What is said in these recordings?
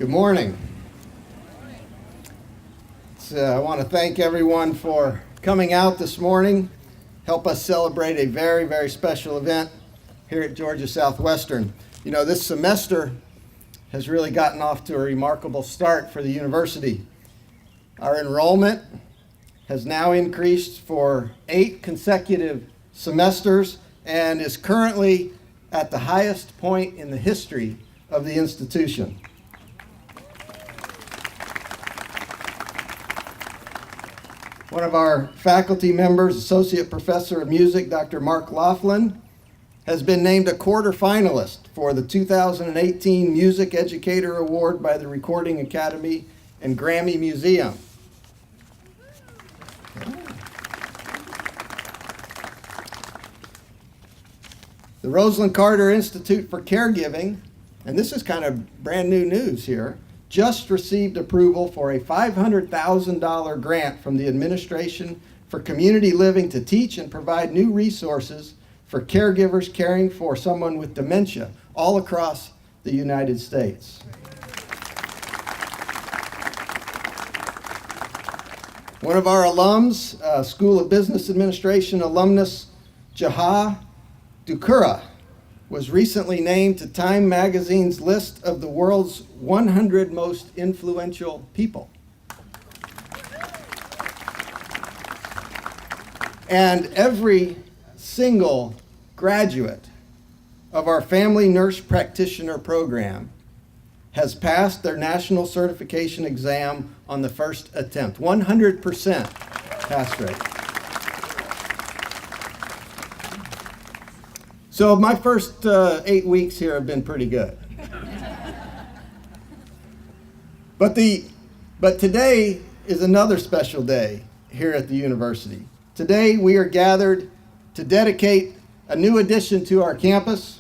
Good morning. I want to thank everyone for coming out this morning. Help us celebrate a very, very special event here at Georgia Southwestern. You know, this semester has really gotten off to a remarkable start for the university. Our enrollment has now increased for 8 consecutive semesters and is currently at the highest point in the history of the institution. One of our faculty members, Associate Professor of Music, Dr. Mark Laughlin, has been named a quarterfinalist for the 2018 Music Educator Award by the Recording Academy and Grammy Museum. The Rosalynn Carter Institute for Caregiving, and this is kind of brand new news here, just received approval for a $500,000 grant from the Administration for Community Living to teach and provide new resources for caregivers caring for someone with dementia all across the United States. One of our alums, School of Business Administration alumnus Jaha Dukura, was recently named to Time magazine's list of the world's 100 most influential people. And every single graduate of our family nurse practitioner program has passed their national certification exam on the first attempt. 100% pass rate. So my first 8 weeks here have been pretty good. But today is another special day here at the university. Today we are gathered to dedicate a new addition to our campus,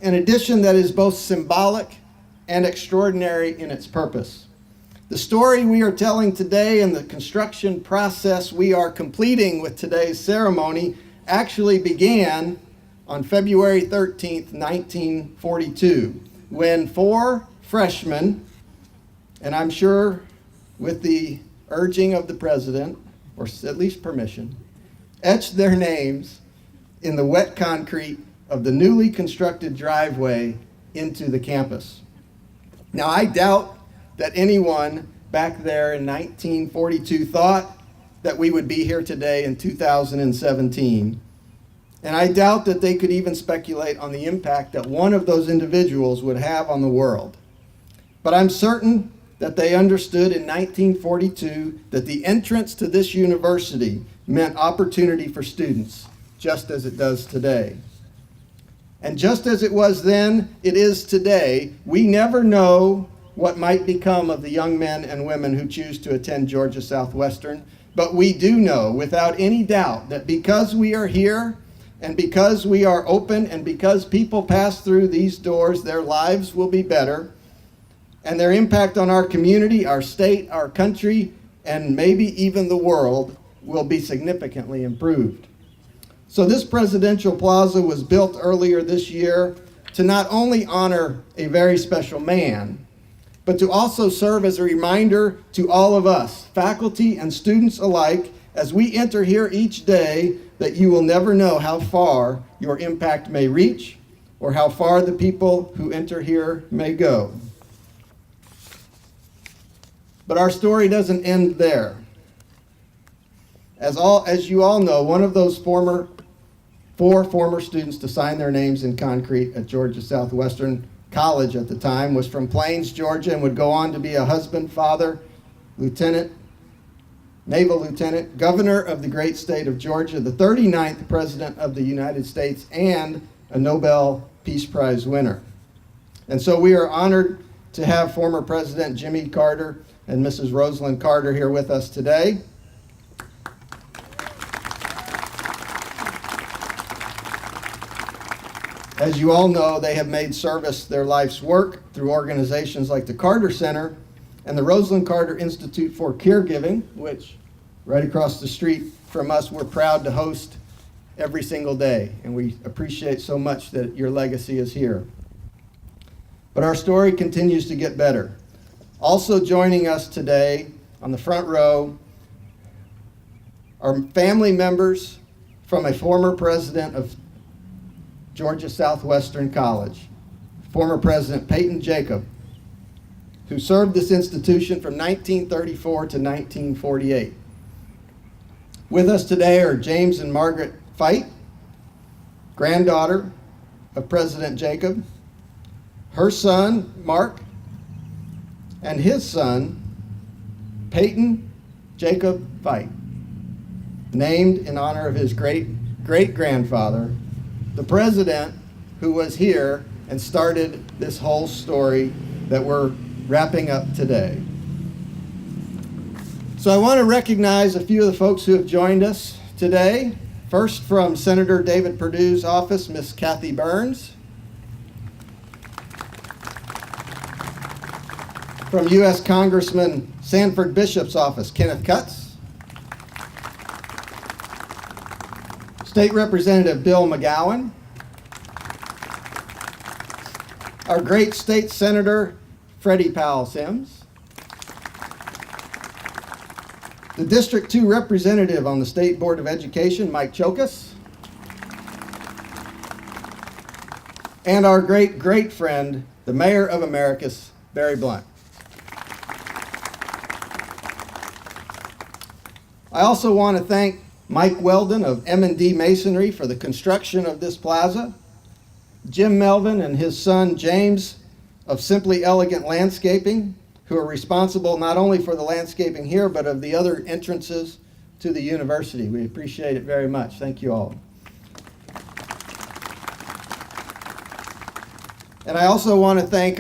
an addition that is both symbolic and extraordinary in its purpose. The story we are telling today and the construction process we are completing with today's ceremony actually began on February 13th, 1942, when 4 freshmen, and I'm sure with the urging of the president, or at least permission, etched their names in the wet concrete of the newly constructed driveway into the campus. Now, I doubt that anyone back there in 1942 thought that we would be here today in 2017. And I doubt that they could even speculate on the impact that one of those individuals would have on the world. But I'm certain that they understood in 1942 that the entrance to this university meant opportunity for students, just as it does today. And just as it was then, it is today. We never know what might become of the young men and women who choose to attend Georgia Southwestern. But we do know without any doubt that because we are here and because we are open and because people pass through these doors, their lives will be better and their impact on our community, our state, our country, and maybe even the world will be significantly improved. So this presidential plaza was built earlier this year to not only honor a very special man, but to also serve as a reminder to all of us, faculty and students alike, as we enter here each day, that you will never know how far your impact may reach or how far the people who enter here may go. But our story doesn't end there. As you all know, one of those 4 former students to sign their names in concrete at Georgia Southwestern College at the time was from Plains, Georgia, and would go on to be a husband, father, lieutenant, naval lieutenant, governor of the great state of Georgia, the 39th president of the United States, and a Nobel Peace Prize winner. And so we are honored to have former President Jimmy Carter and Mrs. Rosalynn Carter here with us today. As you all know, they have made service their life's work through organizations like the Carter Center and the Rosalynn Carter Institute for Caregiving, which right across the street from us, we're proud to host every single day. And we appreciate so much that your legacy is here. but our story continues to get better. Also joining us today on the front row are family members from a former president of Georgia Southwestern College, former President Peyton Jacob, who served this institution from 1934 to 1948. With us today are James and Margaret Fite, granddaughter of President Jacob, her son, Mark, and his son, Peyton Jacob Fite, named in honor of his great-grandfather, the president who was here and started this whole story that we're wrapping up today. So I want to recognize a few of the folks who have joined us today. First, from Senator David Perdue's office, Miss Kathy Burns. From U.S. Congressman Sanford Bishop's office, Kenneth Cutts. State Representative Bill McGowan. Our great state senator, Freddie Powell Sims. The District 2 representative on the State Board of Education, Mike Chokas. And our great friend, the Mayor of Americus, Barry Blunt. I also want to thank Mike Weldon of M&D Masonry for the construction of this plaza, Jim Melvin and his son James of Simply Elegant Landscaping, who are responsible not only for the landscaping here, but of the other entrances to the university. We appreciate it very much. Thank you all. And I also want to thank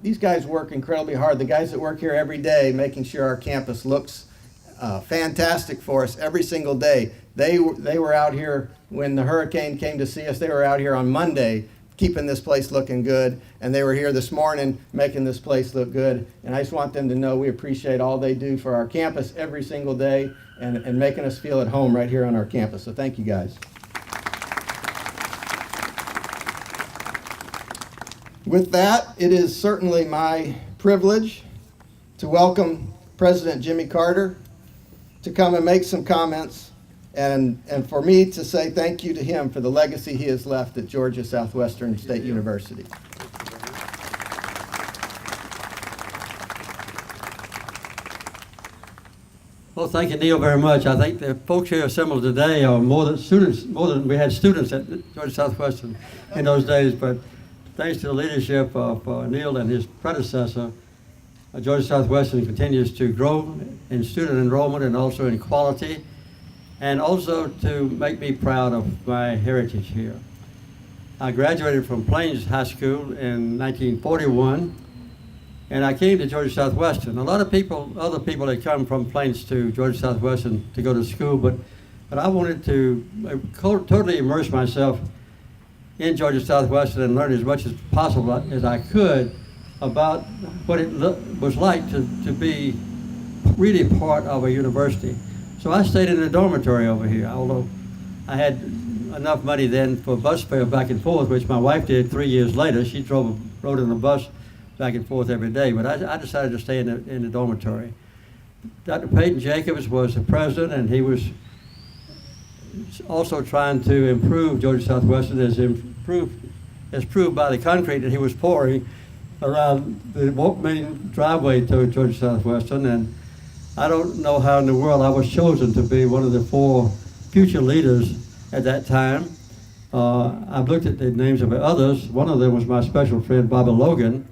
these guys work incredibly hard. The guys that work here every day, making sure our campus looks fantastic for us every single day. They were out here when the hurricane came to see us. They were out here on Monday keeping this place looking good, and they were here this morning making this place look good. And I just want them to know we appreciate all they do for our campus every single day and making us feel at home right here on our campus. So thank you guys. With that, it is certainly my privilege to welcome President Jimmy Carter to come and make some comments, and for me to say thank you to him for the legacy he has left at Georgia Southwestern State University. Well, thank you, Neil, very much. I think the folks here assembled today are more than we had students at Georgia Southwestern in those days, but thanks to the leadership of Neil and his predecessor, Georgia Southwestern continues to grow in student enrollment and also in quality, and also to make me proud of my heritage here. I graduated from Plains High School in 1941, and I came to Georgia Southwestern. A lot of people, other people had come from Plains to Georgia Southwestern to go to school, but I wanted to totally immerse myself in Georgia Southwestern and learn as much as possible as I could about what it was like to be really part of a university. So I stayed in a dormitory over here, although I had enough money then for bus fare back and forth, which my wife did 3 years later. She rode in a bus back and forth every day, but I decided to stay in the dormitory. Dr. Peyton Jacobs was the president, and he was also trying to improve Georgia Southwestern as proved by the concrete that he was pouring around the main driveway to Georgia Southwestern. And I don't know how in the world I was chosen to be one of the 4 future leaders at that time. I've looked at the names of others. One of them was my special friend, Bobby Logan,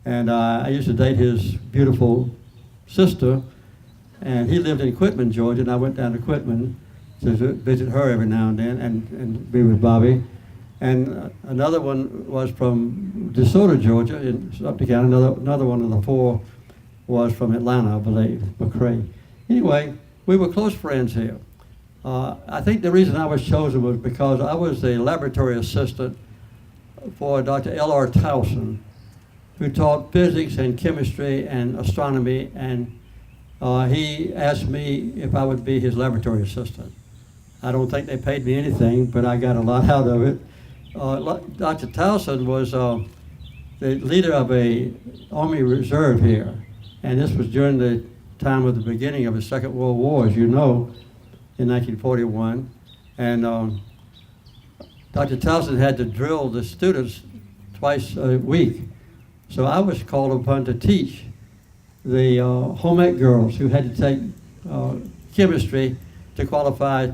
and I used to date his beautiful sister, and he lived in Quitman, Georgia, and I went down to Quitman to visit her every now and then and be with Bobby. And another one was from DeSoto, Georgia, in Sept County. Another one of the 4 was from Atlanta, I believe, McCray. Anyway, we were close friends here. I think the reason I was chosen was because I was the laboratory assistant for Dr. L.R. Towson, who taught physics and chemistry and astronomy, and he asked me if I would be his laboratory assistant. I don't think they paid me anything, but I got a lot out of it. Dr. Towson was the leader of a Army Reserve here, and this was during the time of the beginning of the Second World War, as you know, in 1941. And Dr. Towson had to drill the students twice a week. So I was called upon to teach the home ec girls who had to take chemistry to qualify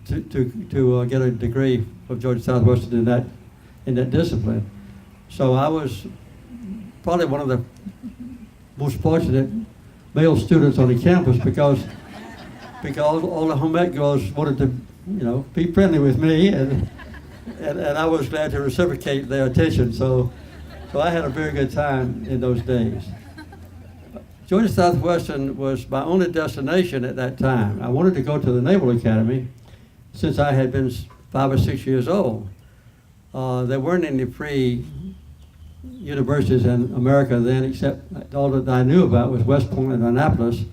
to get a degree from Georgia Southwestern in that discipline. So I was probably one of the most fortunate male students on the campus because all the home ec girls wanted to, be friendly with me, and I was glad to reciprocate their attention. So I had a very good time in those days. Georgia Southwestern was my only destination at that time. I wanted to go to the Naval Academy since I had been 5 or 6 years old. There weren't any free universities in America then, except all that I knew about was West Point and Annapolis.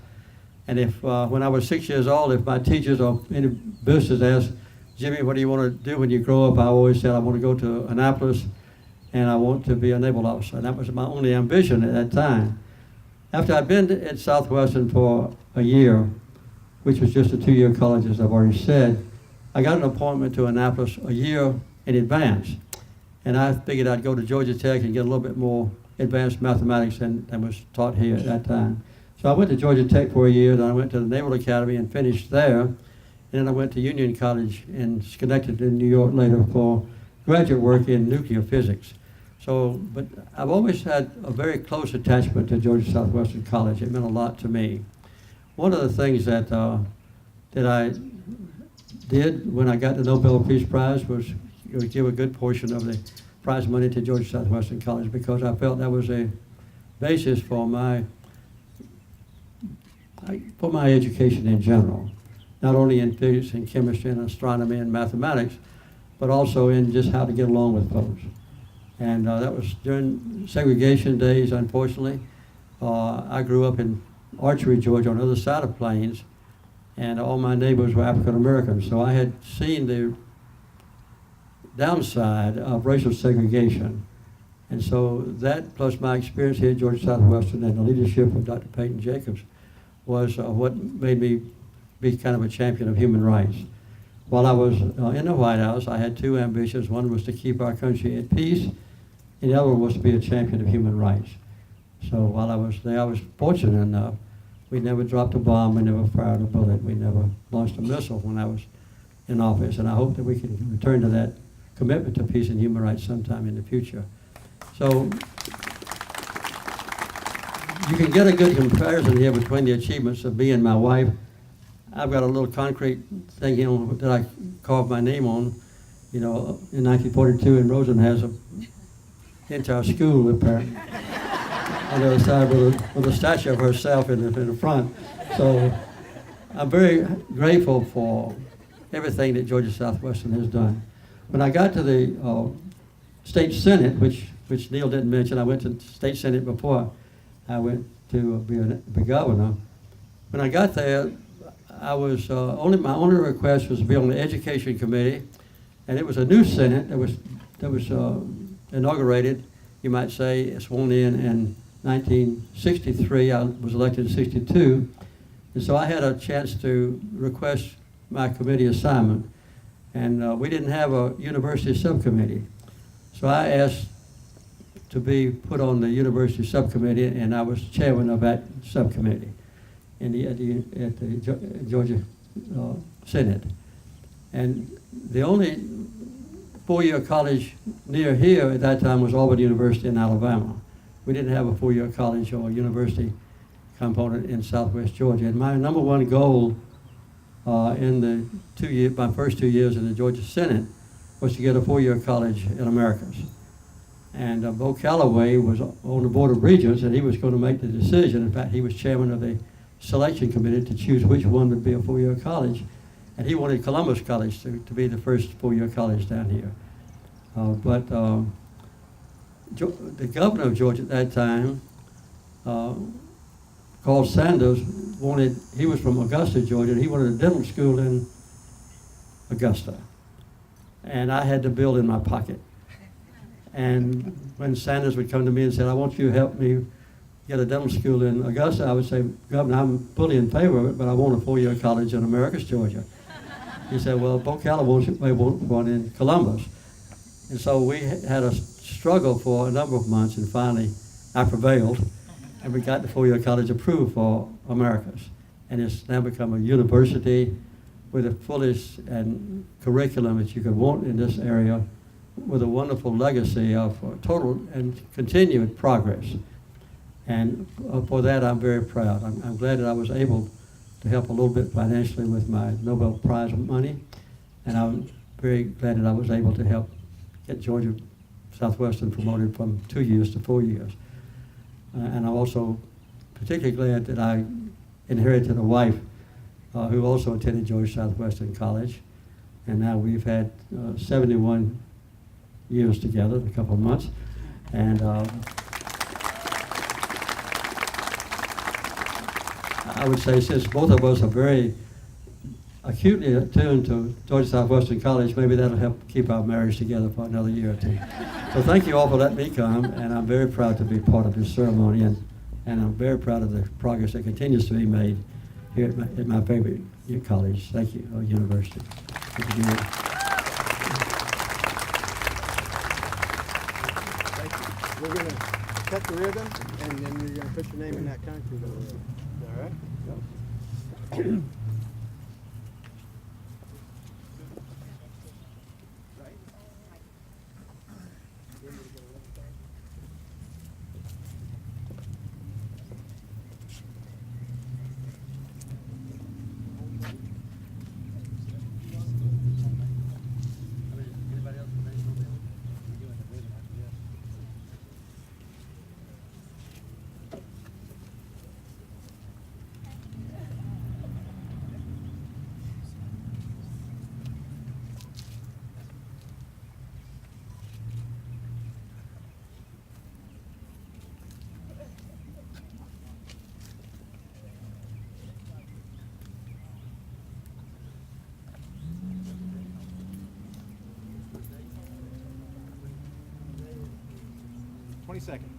And if when I was 6 years old, if my teachers or any business asked, Jimmy, what do you want to do when you grow up? I always said, I want to go to Annapolis and I want to be a naval officer. And that was my only ambition at that time. After I'd been at Southwestern for a year, which was just a 2-year college, as I've already said, I got an appointment to Annapolis a year in advance. And I figured I'd go to Georgia Tech and get a little bit more advanced mathematics than was taught here at that time. So I went to Georgia Tech for a year, then I went to the Naval Academy and finished there. And then I went to Union College in Schenectady, New York later for graduate work in nuclear physics. But I've always had a very close attachment to Georgia Southwestern College. It meant a lot to me. One of the things that I did when I got the Nobel Peace Prize was give a good portion of the prize money to Georgia Southwestern College because I felt that was a basis for my education in general, not only in physics and chemistry and astronomy and mathematics, but also in just how to get along with folks. And that was during segregation days, unfortunately. I grew up in Archery, Georgia, on the other side of Plains, and all my neighbors were African Americans. So I had seen the downside of racial segregation. And so that, plus my experience here at Georgia Southwestern and the leadership of Dr. Peyton Jacobs, was what made me be kind of a champion of human rights. While I was in the White House, I had two ambitions. One was to keep our country at peace, and the other one was to be a champion of human rights. So while I was there, I was fortunate enough. We never dropped a bomb, we never fired a bullet, we never launched a missile when I was in office, and I hope that we can return to that commitment to peace and human rights sometime in the future. So you can get a good comparison here between the achievements of me and my wife. I've got a little concrete thing, that I carved my name on, in 1942, and Rosalynn has an entire school apparently on the other side with a statue of herself in the front. So I'm very grateful for everything that Georgia Southwestern has done. When I got to the state senate, which Neil didn't mention, I went to state senate before I went to be governor. When I got there, I was my only request was to be on the education committee, and it was a new senate that was inaugurated, you might say, sworn in 1963. I was elected in 62, and so I had a chance to request my committee assignment, and we didn't have a university subcommittee, so I asked to be put on the university subcommittee, and I was chairman of that subcommittee at the Georgia Senate. And the only four-year college near here at that time was Auburn University in Alabama. We didn't have a four-year college or university component in Southwest Georgia. And my number one goal in my first 2 years in the Georgia Senate was to get a four-year college in Americas. And Bo Calloway was on the Board of Regents, and he was going to make the decision. In fact, he was chairman of the selection committee to choose which one would be a four-year college. And he wanted Columbus College to be the first four-year college down here. But the governor of Georgia at that time, Carl Sanders, he was from Augusta, Georgia, and he wanted a dental school in Augusta. and I had the bill in my pocket. And when Sanders would come to me and say, I want you to help me get a dental school in Augusta, I would say, Governor, I'm fully in favor of it, but I want a four-year college in Americus, Georgia. He said, well, Ocala may want one in Columbus. And so we had a struggle for a number of months, and finally I prevailed, and we got the four-year college approved for Americas. And it's now become a university with the fullest and curriculum that you could want in this area, with a wonderful legacy of total and continued progress. And for that, I'm very proud. I'm glad that I was able to help a little bit financially with my Nobel Prize money, and I'm very glad that I was able to help get Georgia Southwestern promoted from 2 years to 4 years. And I'm also particularly glad that I inherited a wife who also attended Georgia Southwestern College, and now we've had 71 years together, a couple of months, and I would say since both of us are very acutely attuned to Georgia Southwestern College, maybe that'll help keep our marriage together for another year or two. So thank you all for letting me come, and I'm very proud to be part of this ceremony, and I'm very proud of the progress that continues to be made here at my favorite college. Thank you, university. Thank you. We're going to cut the ribbon, and then you're going to put your name in that concrete over there. All right? Yep. Second.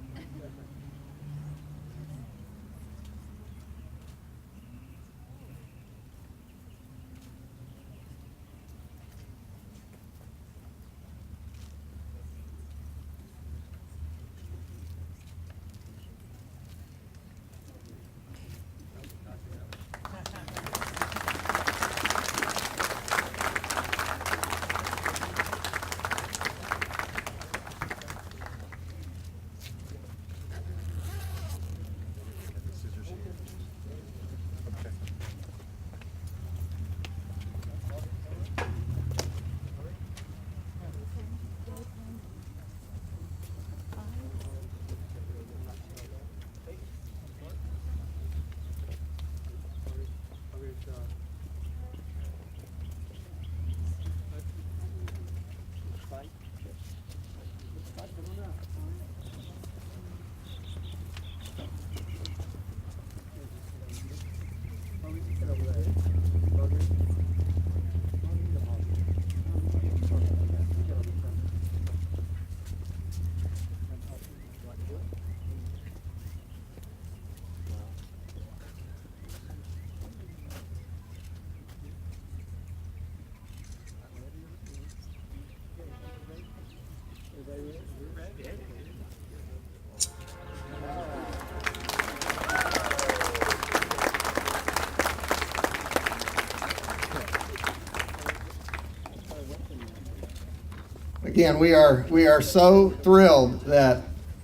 Again, we are so thrilled that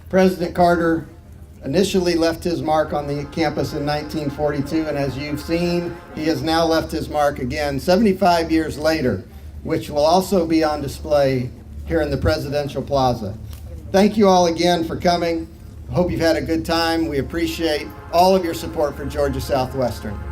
President Carter initially left his mark on the campus in 1942, and as you've seen, he has now left his mark again 75 years later, which will also be on display here in the Presidential Plaza. Thank you all again for coming. Hope you've had a good time. We appreciate all of your support for Georgia Southwestern.